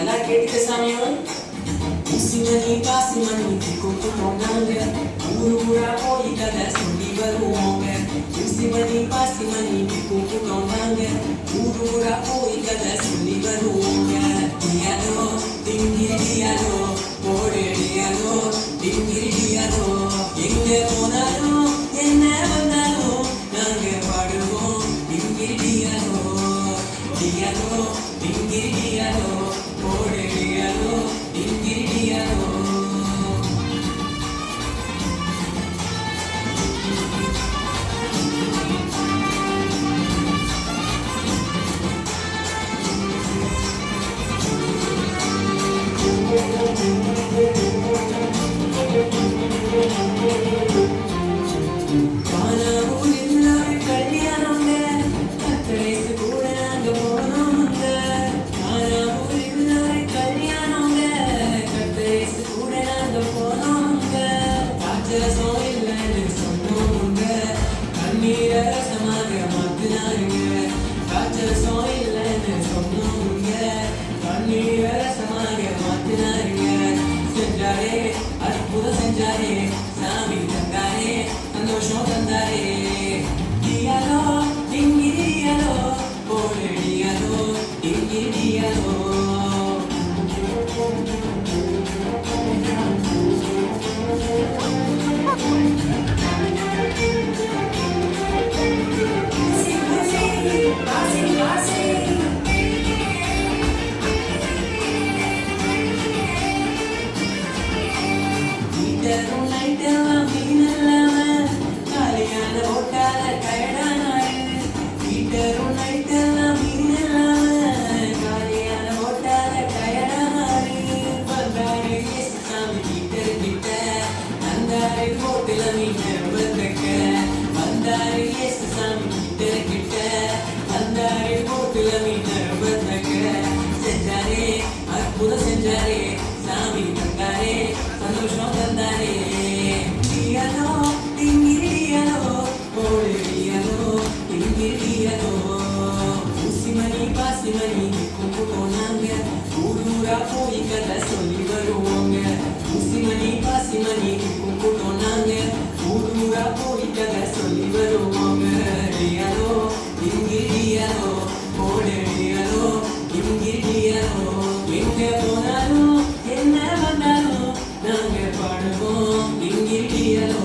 நல்லா கேட்டுக்க சாமியோன். ஊசிமணி பாசிமணி கூப்பிட்டு போனாங்க, ஊரு ஊரா போய் கதை சொல்லி வருவோங்க. ஊசிமணி பாசிமணி கூப்பிட்டு போனாங்க, ஊரு ஊரா போய் கதை சொல்லி வருவோங்க. டியாலோ டிங்கிரிடியாலோ போடேடியாலோ டிங்கிரிடியாலோ, எங்க போனாலும் என்ன வந்தாலும் நாங்க பாடுவோம் டிங்கிரிடியாலோ. டியாலோ டிங்கிரிடியாலோ போடேடியாலோ டிங்கிரிடியாலோ. காணாமூரில் ஒரு கல்யாணங்க, கத்தரேசு கூட நாங்க போனோமுங்க. காணாமூரில் ஒரு கல்யாணங்க, கத்தரேசு கூட நாங்க போனோமுங்க. காய்ச்சரசம் இல்லைன்னு சொன்னோமுங்க, கண்ணீரை ரசமாக மாத்தினாருங்க. காய்ச்சரசம் இல்லைன்னு சொன்னோமுங்க, கண்ணீரை ரசமாக மாத்தினாருங்க. செஞ்சாரே அற்புதம் செஞ்சாரே, சாமி தந்தாரே சந்தோஷம் தந்தாரே. டியாலோ டிங்கிரிடியாலோ போடேடியாலோ டிங்கிரிடியாலோ. வீட்டரும் நைட்டெல்லாம் மீனல்லாம காலியான ஓட்டால டயர்டானாரு. வீட்டரும் நைட்டெல்லாம் மீனல்லாம காலியான ஓட்டால டயர்டானாரு. வந்தாரு இயேசு சாமி கிட்ட, வந்தாரு போட்டுல மீன வந்தக்க. வந்தாரு இயேசு சாமி கிட்ட, வந்தாரு போட்டுல மீன வந்தக்க. செஞ்சாரே அற்புதம் செஞ்சாரே, சாமி தந்தாரே சந்தோஷம் தந்தாரே. டியாலோ டிங்கிரிடியாலோ போடேடியாலோ டிங்கிரிடியாலோ. ஊசிமணி பாசிமணி கூப்பிட்டு போனாங்க, ஊர் ஊரா போய் கதை சொல்லி வருவோங்க. ஊசிமணி பாசிமணி கூப்பிட்டு போனாங்க, ஊர் ஊரா போய் கதை சொல்லி வருவோங்க. டியாலோ டிங்கிரிடியாலோ போடேடியாலோ டிங்கிரிடியாலோ, எங்க போனாலும் என்ன வந்தாலும் நாங்க பாடுவோம் டிங்கிரிடியாலோ.